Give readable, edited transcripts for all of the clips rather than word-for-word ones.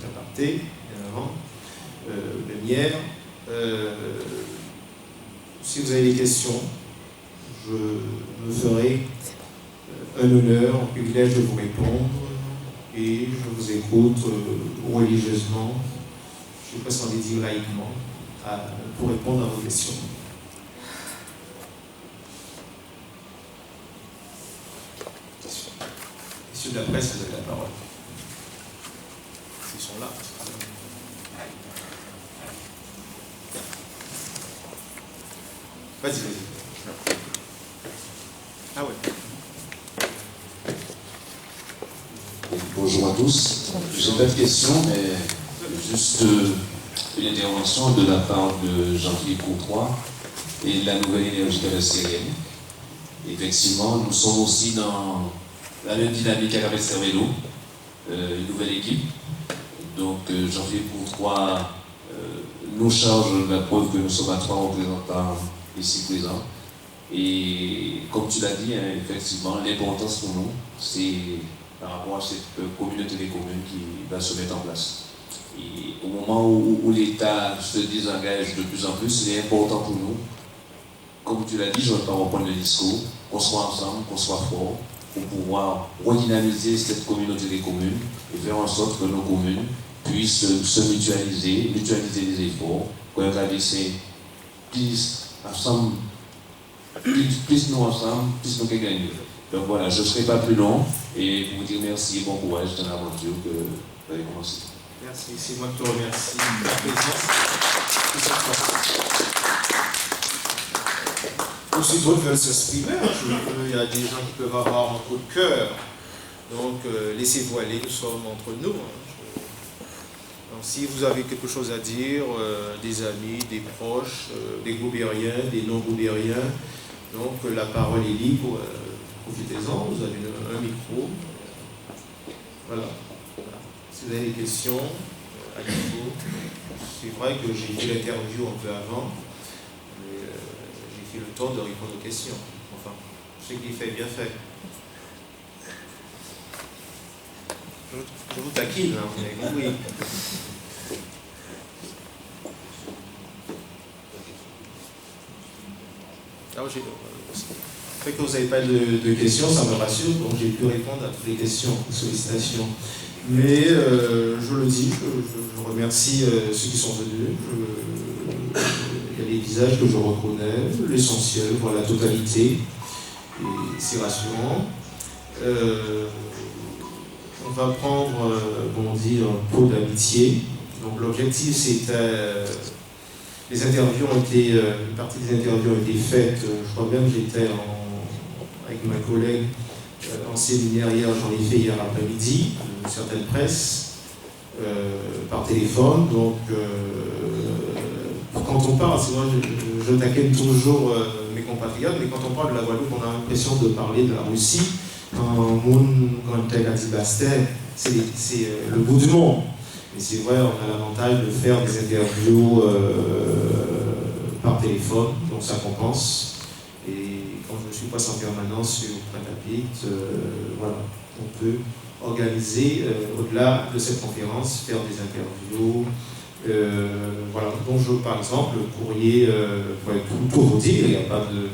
aparté, bien avant, lumière. Si vous avez des questions, je me ferai un honneur, un privilège de vous répondre et je vous écoute religieusement, je presque envie de dire laïquement, pour répondre à vos questions. Messieurs de la presse, vous avez la parole. Ils sont là. Vas-y, vas-y. Ah ouais. Bonjour à tous. Je n'ai pas de questions, mais juste une intervention de la part de Jean-Philippe Courtois et de la nouvelle énergie terrestrienne. Effectivement, nous sommes aussi dans la même dynamique qu'avec Cervélo, une nouvelle équipe. Donc Jean-Philippe Courtois nous charge la preuve que nous sommes à 3 représentants ici présents. Et comme tu l'as dit, hein, effectivement, l'importance pour nous, c'est par rapport à cette communauté des communes qui va se mettre en place. Et au moment où l'État se désengage de plus en plus, il est important pour nous, comme tu l'as dit, je ne vais pas reprendre le discours, qu'on soit ensemble, qu'on soit fort, pour pouvoir redynamiser cette communauté des communes et faire en sorte que nos communes puissent se mutualiser les efforts, que le KDC puisse ensemble, plus nous ensemble, plus nous gagner. Donc voilà, je ne serai pas plus long et vous dire merci et bon courage dans l'aventure que vous avez commencé. Merci, c'est moi qui te remercie de ta présence. Aussi d'autres veulent s'exprimer, il y a des gens qui peuvent avoir un coup de cœur, donc laissez-vous aller, nous sommes entre nous. Donc, si vous avez quelque chose à dire, des amis, des proches, des goubériens, des non-goubériens, donc la parole est libre, profitez-en, vous avez un micro. Voilà. Si vous avez des questions, à nouveau, c'est vrai que j'ai fait l'interview un peu avant, mais j'ai fait le temps de répondre aux questions. Enfin, ce qui fait bien fait. Je vous taquine, hein, vous avez compris. Alors, fait que vous n'avez pas de questions, ça me rassure, donc j'ai pu répondre à toutes les questions, sollicitations. Mais je le dis, je remercie ceux qui sont venus. Il y a des visages que je reconnais, l'essentiel, voilà, la totalité, et c'est rassurant. On va prendre, comment dire, un pot d'amitié. Donc l'objectif c'était, les interviews ont été, une partie des interviews ont été faites, je crois bien que j'étais avec ma collègue en séminaire hier, j'en ai fait hier après-midi, certaines presses, par téléphone. Donc quand on parle, c'est moi je taquine toujours mes compatriotes, mais quand on parle de la Guadeloupe, on a l'impression de parler de la Russie. Quand tel a dit Bastet, c'est le bout du monde. Mais c'est vrai, on a l'avantage de faire des interviews par téléphone, donc ça compense. Et quand je ne suis pas en permanence sur Pointe-à-Pitre, voilà, on peut organiser, au-delà de cette conférence, faire des interviews. Voilà, donc par exemple, le courrier, pour tout vous dire, il n'y a pas de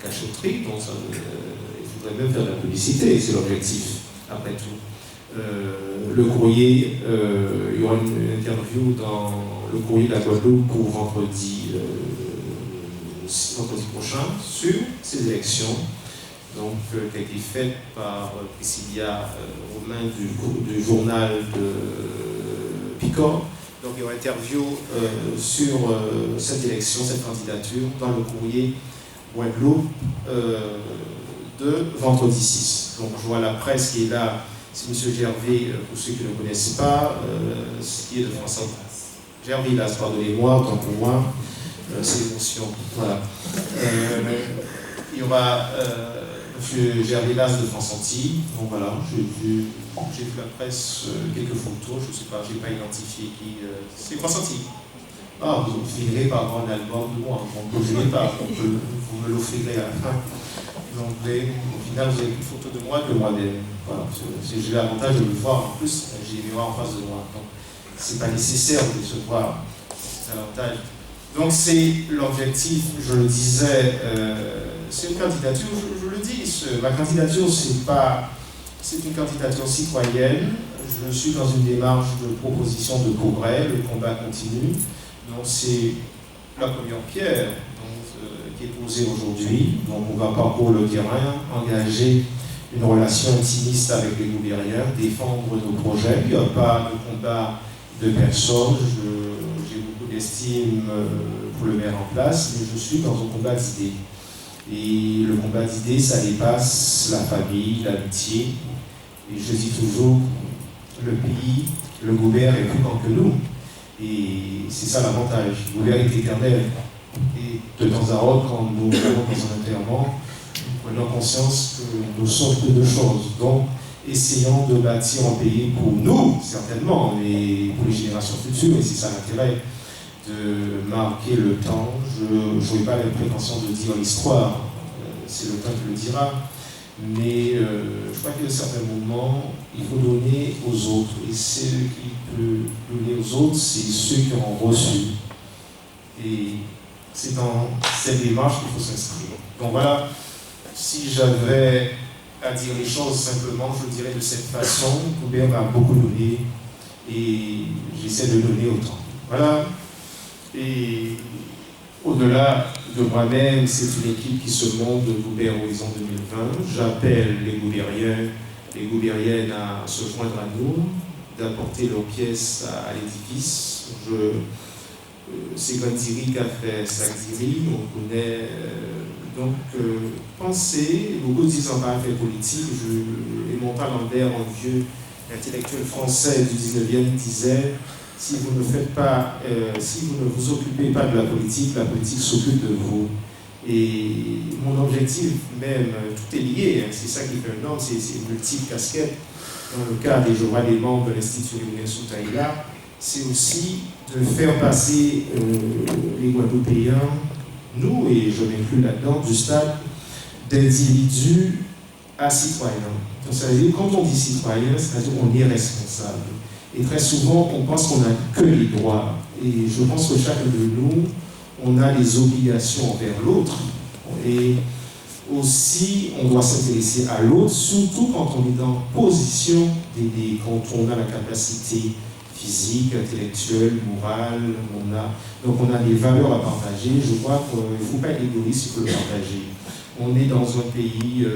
cachotterie, donc ça, il faudrait même faire de la publicité, c'est l'objectif, après tout. Le courrier, il y aura une interview dans le courrier de la Guadeloupe pour vendredi prochain sur ces élections, donc qui a été faite par Priscilla Romain du journal de Picor. Donc il y aura une interview sur cette élection, cette candidature dans le courrier Guadeloupe de vendredi 6. Donc je vois la presse qui est là, c'est M. Gervais, pour ceux qui ne le connaissent pas, ce qui est de France Inter. Gervais, là, pardonnez-moi, autant pour moi, c'est l'émotion. Voilà. Il y aura M. Gervais Las de France Antilles. Donc voilà, j'ai vu la presse, quelques photos, je ne sais pas, je n'ai pas identifié qui. C'est France Antilles. Ah, vous finirez par avoir un album de moi, donc ne bougez pas, vous me l'offrirez à la fin. l'anglais. Au final, vous avez une photo de moi que moi-même. Voilà. J'ai l'avantage de le voir en plus, j'ai les mémoires en face de moi. Donc, c'est pas nécessaire de se voir. C'est l'avantage. Donc, c'est l'objectif, je le disais, c'est une candidature, je le dis, ma candidature, c'est une candidature citoyenne. Je suis dans une démarche de proposition de progrès, le combat continue. Donc, c'est la première pierre qui est posée aujourd'hui. Donc, on va parcourir le terrain, engager une relation intimiste avec les Goubériens, défendre nos projets. Il n'y a pas de combat de personne. J'ai beaucoup d'estime pour le maire en place, mais je suis dans un combat d'idées. Et le combat d'idées, ça dépasse la famille, l'amitié. Et je dis toujours, le pays, le Goubert est plus grand que nous. Et c'est ça l'avantage. Le Goubert est éternel. Et de temps à autre, quand nous allons dans un enterrement, nous prenons conscience que nous sommes peu de choses. Donc, essayons de bâtir un pays pour nous, certainement, mais pour les générations futures. Et c'est ça l'intérêt de marquer le temps. Je n'ai pas la prétention de dire l'histoire. C'est le temps qui le dira. Mais je crois qu'à un certain moment, il faut donner aux autres. Et ceux qui peuvent donner aux autres, c'est ceux qui ont reçu. Et c'est dans cette démarche qu'il faut s'inscrire. Donc voilà, si j'avais à dire les choses simplement, je le dirais de cette façon. Goubert m'a beaucoup donné et j'essaie de donner autant. Voilà. Et au-delà de moi-même, c'est une équipe qui se monte de Goubert Horizon 2020. J'appelle les Goubériens, les Goubériennes à se joindre à nous, d'apporter leurs pièces à l'édifice. C'est Gandiri qui a fait Sagdiri, on connaît. Donc, pensez, beaucoup disent en bas fait politique, et Montalembert, un vieux intellectuel français du 19e, disait si vous ne faites pas, si vous ne vous occupez pas de la politique s'occupe de vous. Et mon objectif, même, tout est lié, hein, c'est ça qui fait un homme, c'est une multiple casquette. Dans le cas des Joras des membres de l'Institut Léonel Soutaïla, c'est aussi de faire passer les Guadeloupéens, nous, et je m'inclus là-dedans, du stade d'individus à citoyens. Donc, ça veut dire, quand on dit citoyen, c'est-à-dire qu'on est responsable. Et très souvent, on pense qu'on n'a que les droits. Et je pense que chacun de nous, on a des obligations envers l'autre. Et aussi, on doit s'intéresser à l'autre, surtout quand on est dans position d'aider, quand on a la capacité physique, intellectuelle, morale, donc on a des valeurs à partager. Je crois qu'il ne faut pas être égoïste, il faut le partager. On est dans un pays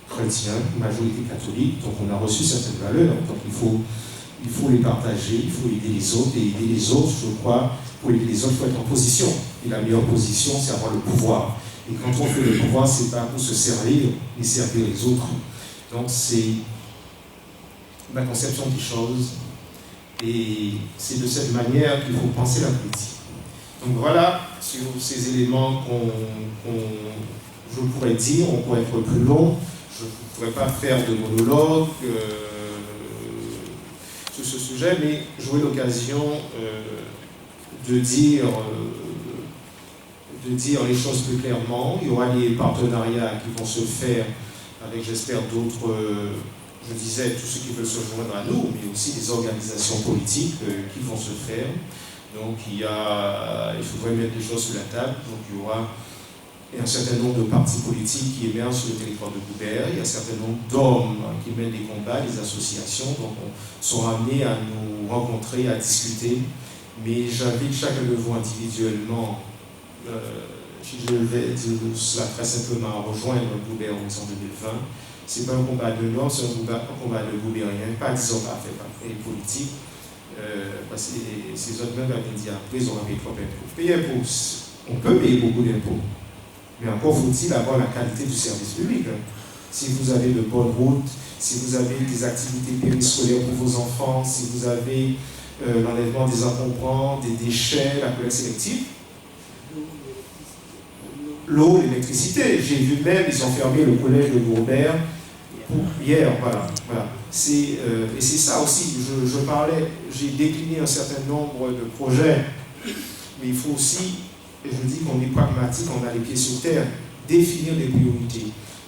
chrétien, majorité catholique, donc on a reçu certaines valeurs, donc il faut les partager, il faut aider les autres, et aider les autres, je crois, pour aider les autres, il faut être en position. Et la meilleure position, c'est avoir le pouvoir. Et quand on fait le pouvoir, c'est pas pour se servir, mais servir les autres. Donc c'est ma conception des choses. Et c'est de cette manière qu'il faut penser la politique. Donc voilà, sur ces éléments je pourrais dire, on pourrait être plus long, je ne pourrais pas faire de monologue sur ce sujet, mais j'aurai l'occasion de dire les choses plus clairement. Il y aura des partenariats qui vont se faire avec, j'espère, d'autres... je disais, tous ceux qui veulent se joindre à nous, mais aussi des organisations politiques qui vont se faire. Donc il faudrait mettre les choses sur la table. Donc il y aura un certain nombre de partis politiques qui émergent sur le territoire de Goubert. Il y a un certain nombre d'hommes qui mènent des combats, des associations. Donc on sera amenés à nous rencontrer, à discuter. Mais j'invite chacun de vous individuellement, je vais dire cela très simplement, à rejoindre Goubert Horizon 2020. Ce n'est pas un combat de l'homme, c'est un combat de Goubérien, pas disons pas fait par les politiques, parce que ces autres même avaient dit après, ils ont payé trop d'impôts. Payer impôts, on peut payer beaucoup d'impôts, mais encore faut-il avoir la qualité du service public. Hein. Si vous avez de bonnes routes, si vous avez des activités périscolaires pour vos enfants, si vous avez l'enlèvement des encombrants, des déchets, la collecte sélective, l'eau, l'électricité. J'ai vu même, ils ont fermé le collège de Goubert hier, voilà. Et c'est ça aussi, je parlais, j'ai décliné un certain nombre de projets, mais il faut aussi, et je dis qu'on est pragmatique, on a les pieds sur terre. définir des priorités.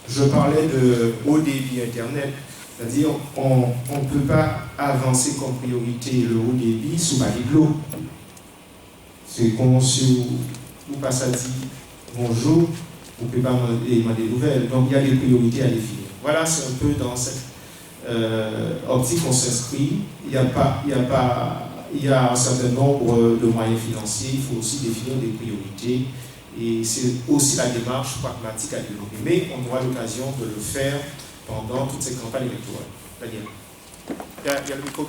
Je parlais de haut débit Internet, c'est-à-dire on ne peut pas avancer comme priorité le haut débit sous bas de l'eau. C'est comme si vous passez à dire bonjour, vous ne pouvez pas demander des nouvelles. Donc il y a des priorités à définir. Voilà, c'est un peu dans cette optique qu'on s'inscrit. Il y a un certain nombre de moyens financiers, il faut aussi définir des priorités. Et c'est aussi la démarche pragmatique à développer. Mais on aura l'occasion de le faire pendant toutes ces campagnes électorales. Daniel. Il y a le micro qui